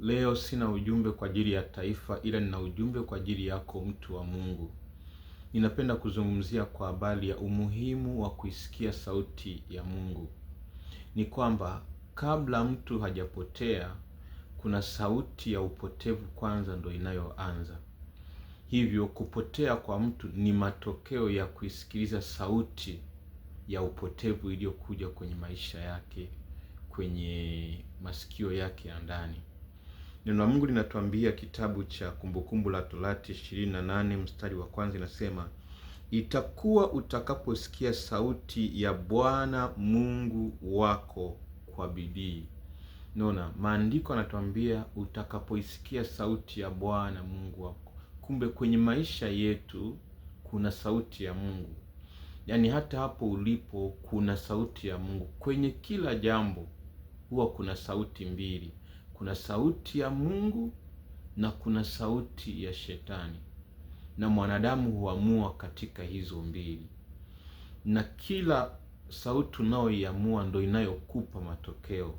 Leo sina ujumbe kwa ajili ya taifa, ila nina ujumbe kwa ajili yako, mtu wa Mungu. Ninapenda kuzungumzia kwa habari ya umuhimu wa kuisikia sauti ya Mungu. Ni kwamba kabla mtu hajapotea, kuna sauti ya upotevu kwanza ndo inayoanza. Hivyo kupotea kwa mtu ni matokeo ya kuisikiliza sauti ya upotevu iliyokuja kwenye maisha yake, kwenye masikio yake ya ndani. Neno la Mungu linatuambia kitabu cha Kumbukumbu la Torati 28 mstari wa kwanza, inasema itakuwa utakaposikia sauti ya Bwana Mungu wako kwa bidii. Naona maandiko yanatuambia utakapoisikia sauti ya Bwana Mungu wako. Kumbe kwenye maisha yetu kuna sauti ya Mungu. Yaani hata hapo ulipo kuna sauti ya Mungu. Kwenye kila jambo huwa kuna sauti mbili. Kuna sauti ya Mungu na kuna sauti ya Shetani, na mwanadamu huamua katika hizo mbili, na kila sauti unayoiamua ndo inayokupa matokeo.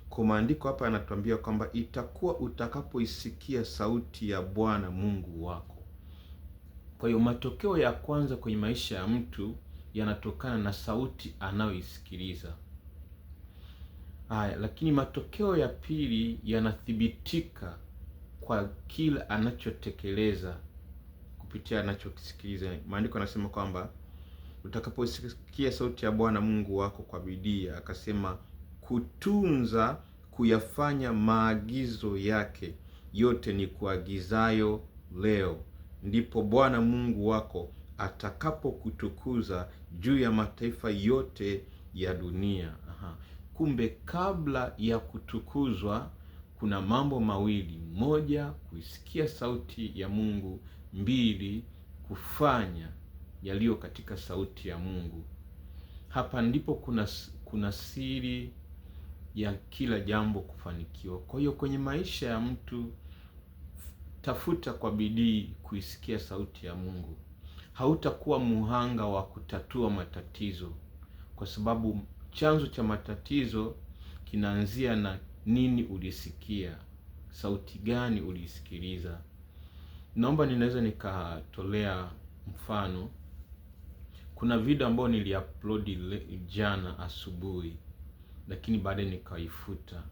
Kwa maandiko hapa yanatuambia kwamba itakuwa utakapoisikia sauti ya Bwana Mungu wako. Kwa hiyo matokeo ya kwanza kwenye maisha ya mtu yanatokana na sauti anayoisikiliza. Haya, lakini matokeo ya pili yanathibitika kwa kila anachotekeleza kupitia anachokisikiliza. Maandiko yanasema kwamba utakaposikia sauti ya Bwana Mungu wako kwa bidii, akasema kutunza kuyafanya maagizo yake yote ni kuagizayo leo, ndipo Bwana Mungu wako atakapokutukuza juu ya mataifa yote ya dunia. Kumbe kabla ya kutukuzwa kuna mambo mawili: moja, kuisikia sauti ya Mungu; mbili, kufanya yaliyo katika sauti ya Mungu. Hapa ndipo kuna siri ya kila jambo kufanikiwa. Kwa hiyo kwenye maisha ya mtu, tafuta kwa bidii kuisikia sauti ya Mungu. Hautakuwa muhanga wa kutatua matatizo, kwa sababu chanzo cha matatizo kinaanzia na nini ulisikia, sauti gani ulisikiliza. Naomba ninaweza nikatolea mfano. Kuna video ambayo niliupload jana asubuhi, lakini baadaye nikaifuta.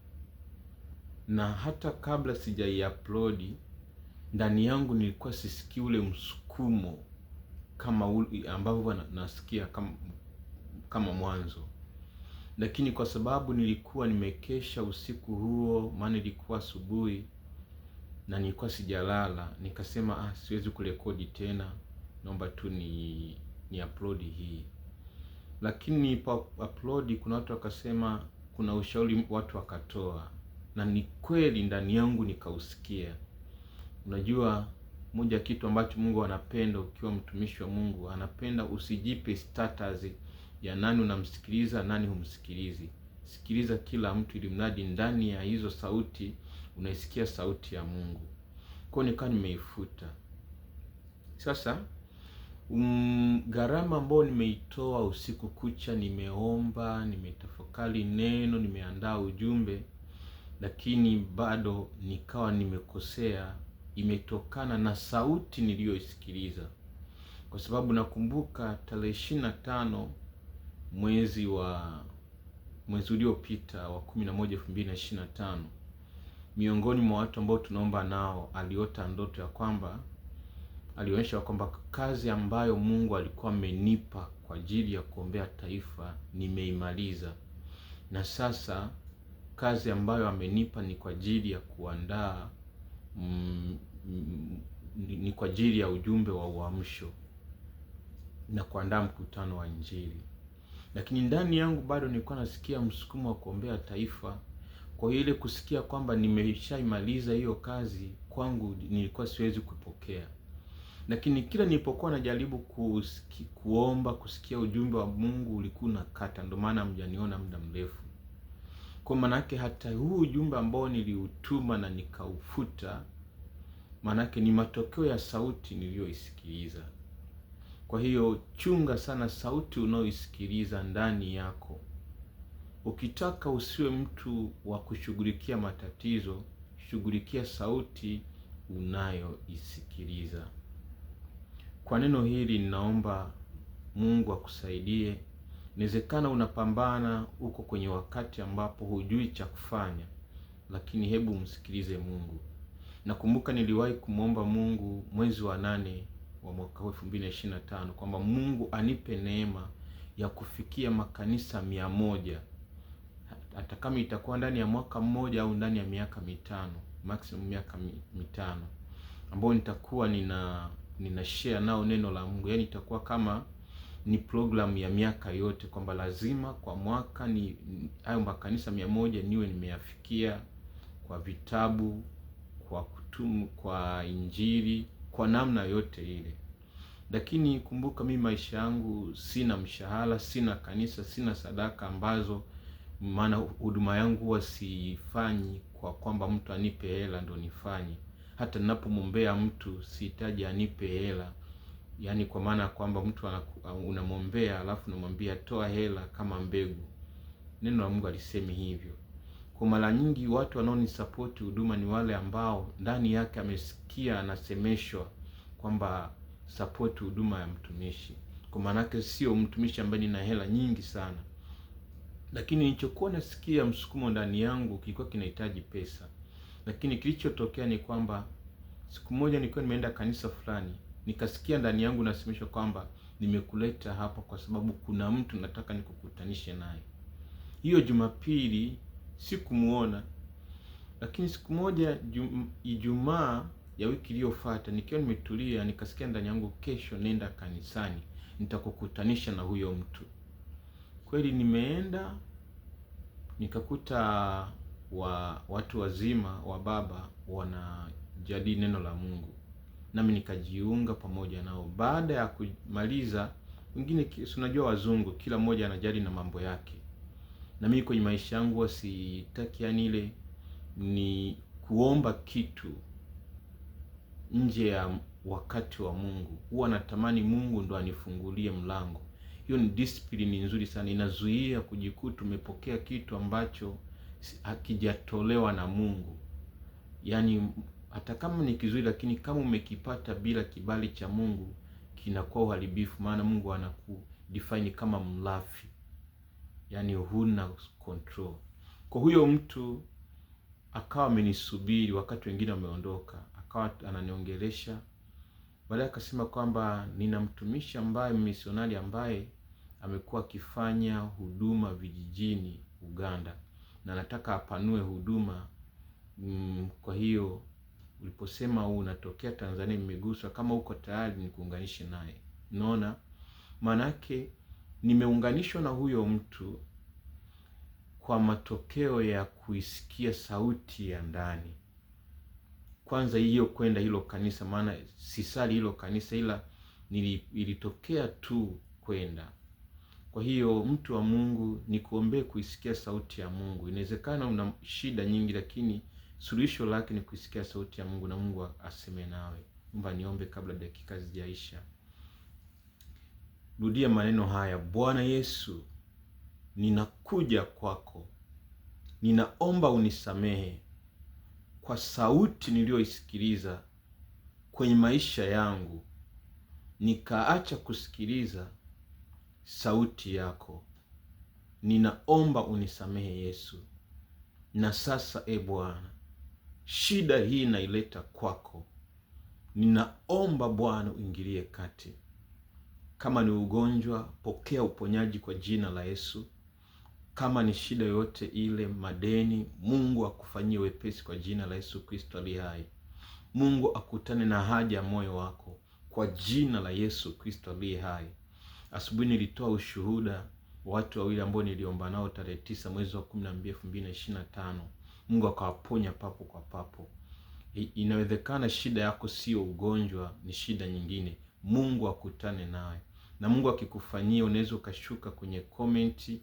Na hata kabla sijaiupload, ndani yangu nilikuwa sisikii ule msukumo kama ambavyo nasikia kama mwanzo. Lakini kwa sababu nilikuwa nimekesha usiku huo, maana ilikuwa asubuhi na nilikuwa sijalala, nikasema siwezi kurekodi tena, naomba tu ni upload hii. Lakini nilipo upload, kuna watu wakasema, kuna ushauri watu wakatoa, na ni kweli ndani yangu nikausikia. Unajua, moja kitu ambacho Mungu anapenda ukiwa mtumishi wa Mungu, anapenda usijipe status ya nani unamsikiliza, nani humsikilizi. Sikiliza kila mtu, ili mradi ndani ya hizo sauti unaisikia sauti ya Mungu. Kwa hiyo nikawa nimeifuta. Sasa gharama ambayo nimeitoa usiku kucha, nimeomba, nimetafakari neno, nimeandaa ujumbe, lakini bado nikawa nimekosea, imetokana na sauti niliyoisikiliza. Kwa sababu nakumbuka tarehe 25 mwezi uliopita wa 11 2025, miongoni mwa watu ambao tunaomba nao aliota ndoto ya kwamba, alionyesha kwamba kazi ambayo Mungu alikuwa amenipa kwa ajili ya kuombea taifa nimeimaliza, na sasa kazi ambayo amenipa ni kwa ajili ya kuandaa ni kwa ajili ya ujumbe wa uamsho na kuandaa mkutano wa Injili. Lakini ndani yangu bado nilikuwa nasikia msukumo wa kuombea taifa. Kwa hiyo ile kusikia kwamba nimeshaimaliza hiyo kazi, kwangu nilikuwa siwezi kupokea. Lakini kila nilipokuwa najaribu kuomba, kusikia ujumbe wa Mungu, ulikuwa unakata. Ndio maana mjaniona muda mrefu. Kwa maana yake hata huu ujumbe ambao niliutuma na nikaufuta, maana yake ni matokeo ya sauti niliyoisikiliza. Kwa hiyo chunga sana sauti unaoisikiliza ndani yako. Ukitaka usiwe mtu wa kushughulikia matatizo, kushughulikia sauti unayoisikiliza. Kwa neno hili ninaomba Mungu akusaidie. Inawezekana unapambana, uko kwenye wakati ambapo hujui cha kufanya, lakini hebu msikilize Mungu. Nakumbuka niliwahi kumwomba Mungu mwezi wa 8 wa mwaka 2025 kwamba Mungu anipe neema ya kufikia makanisa 100, hata kama itakuwa ndani ya mwaka mmoja au ndani ya miaka 5, maximum miaka 5, ambao nitakuwa nina share nao neno la Mungu. Yaani itakuwa kama ni program ya miaka yote, kwamba lazima kwa mwaka ni hayo makanisa 100 niwe nimeyafikia, kwa vitabu, kwa kutumu, kwa injili, kwa namna yote ile. Lakini kumbuka, mimi maisha yangu sina mshahara, sina kanisa, sina sadaka ambazo, maana huduma yangu huwa sifanyi kwa kwamba mtu anipe hela ndo nifanye. Hata ninapomwombea mtu sihitaji anipe hela. Yaani kwa maana kwamba mtu unamwombea alafu unamwambia toa hela kama mbegu. Neno la Mungu alisemi hivyo. Kwa mara nyingi watu wanaonisupport huduma ni wale ambao ndani yake amesikia anasemeshwa kwamba support huduma ya mtumishi. Kwa maana yake sio mtumishi ambaye nina hela nyingi sana, lakini nilichokuwa nasikia msukumo ndani yangu kilikuwa kinahitaji pesa. Lakini kilichotokea ni kwamba siku moja nilikuwa nimeenda kanisa fulani, nikasikia ndani yangu nasemeshwa kwamba nimekuleta hapa kwa sababu kuna mtu nataka nikukutanishe naye. Hiyo Jumapili sikumuona, lakini siku moja Ijumaa ya wiki iliyofuata nikiwa nimetulia, nikasikia ndani yangu, kesho nenda kanisani, nitakukutanisha na huyo mtu. Kweli nimeenda, nikakuta watu wazima wa baba wanajadili neno la Mungu, nami nikajiunga pamoja nao. Baada ya kumaliza, wengine unajua wazungu kila mmoja anajali na mambo yake, na mimi kwenye maisha yangu sitaki yani ile ni kuomba kitu nje ya wakati wa Mungu. Huwa natamani Mungu ndo anifungulie mlango. Hiyo ni discipline nzuri sana, inazuia kujikuta umepokea kitu ambacho hakijatolewa na Mungu. Yaani hata kama ni kizuri, lakini kama umekipata bila kibali cha Mungu kinakuwa uharibifu, maana Mungu anakudefine kama mlafi. Yaani huna control. Kwa huyo mtu akawa amenisubiri wakati wengine wameondoka, akawa ananiongelesha. Baadaye akasema kwamba nina mtumishi ambaye misionari ambaye amekuwa akifanya huduma vijijini Uganda, na nataka apanue huduma. Kwa hiyo uliposema unatokea Tanzania nimeguswa, kama uko tayari nikuunganishe naye. Unaona maana yake, nimeunganishwa na huyo mtu kwa matokeo ya kuisikia sauti ya ndani. Kwanza hiyo kwenda hilo kanisa, maana sisali hilo kanisa, ila ilitokea tu kwenda. Kwa hiyo mtu wa Mungu, nikuombee kuisikia sauti ya Mungu. Inawezekana una shida nyingi, lakini suluhisho lake ni kuisikia sauti ya Mungu na Mungu aseme nawe. Naomba niombe kabla dakika zijaisha. Rudia maneno haya: Bwana Yesu, ninakuja kwako. Ninaomba unisamehe kwa sauti niliyoisikiliza kwenye maisha yangu, nikaacha kusikiliza sauti yako. Ninaomba unisamehe Yesu. Na sasa Bwana, shida hii naileta kwako. Ninaomba Bwana uingilie kati. Kama ni ugonjwa, pokea uponyaji kwa jina la Yesu. Kama ni shida yote ile, madeni, Mungu akufanyie wepesi kwa jina la Yesu Kristo aliye hai. Mungu akutane na haja ya moyo wako kwa jina la Yesu Kristo aliye hai. Asubuhi nilitoa ushuhuda watu wawili ambao niliomba nao tarehe 9 mwezi wa 12 2025. Mungu akawaponya papo kwa papo. Inawezekana shida yako sio ugonjwa, ni shida nyingine. Mungu akutane nawe. Na Mungu akikufanyia, unaweza ukashuka kwenye comment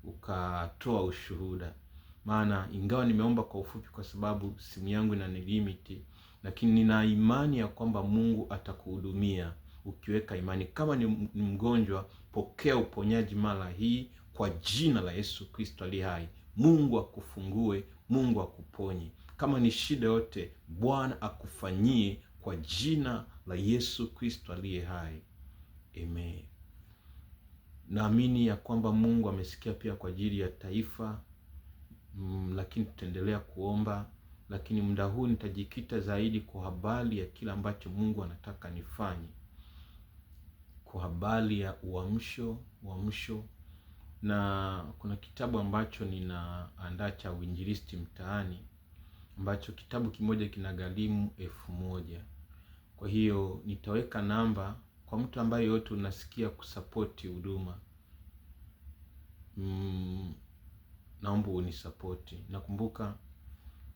ukatoa ushuhuda. Maana ingawa nimeomba kwa ufupi kwa sababu simu yangu ina limit, lakini nina imani ya kwamba Mungu atakuhudumia ukiweka imani. Kama ni mgonjwa, pokea uponyaji mara hii kwa jina la Yesu Kristo aliye hai. Mungu akufungue, Mungu akuponye. Kama ni shida yote, Bwana akufanyie kwa jina la Yesu Kristo aliye hai. Amen. Naamini ya kwamba Mungu amesikia pia kwa ajili ya taifa, lakini tutaendelea kuomba, lakini muda huu nitajikita zaidi kwa habari ya kila ambacho Mungu anataka nifanye, kwa habari ya uamsho. Na kuna kitabu ambacho ninaandaa cha uinjilisti mtaani, ambacho kitabu kimoja kinagharimu 1000. Kwa hiyo nitaweka namba kwa mtu ambaye yote unasikia kusapoti huduma. Naomba unisapoti. Nakumbuka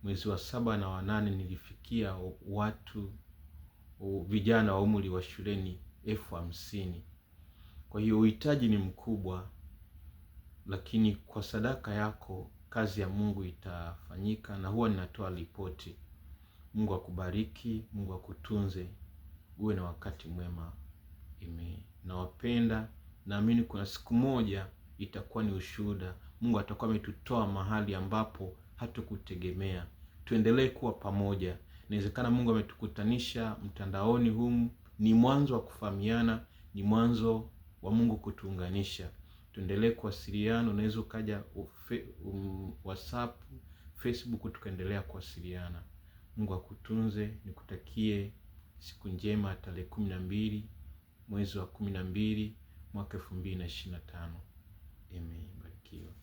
mwezi wa 7 na wa 8 nilifikia watu vijana wa umri wa shuleni 50,000. Kwa hiyo uhitaji ni mkubwa, lakini kwa sadaka yako kazi ya Mungu itafanyika, na huwa ninatoa ripoti. Mungu akubariki, Mungu akutunze, uwe na wakati mwema. Amen. Nawapenda, naamini kuna siku moja itakuwa ni ushuhuda. Mungu atakuwa ametutoa mahali ambapo hatukutegemea. Tuendelee kuwa pamoja. Inawezekana Mungu ametukutanisha mtandaoni humu, ni mwanzo wa kufahamiana, ni mwanzo wa Mungu kutuunganisha. Tuendelee kuwasiliana. Unaweza ukaja WhatsApp, Facebook, tukaendelea kuwasiliana. Mungu akutunze. Nikutakie siku njema, tarehe 12 mwezi wa 12 mwaka 2025. Amen. Barikiwa.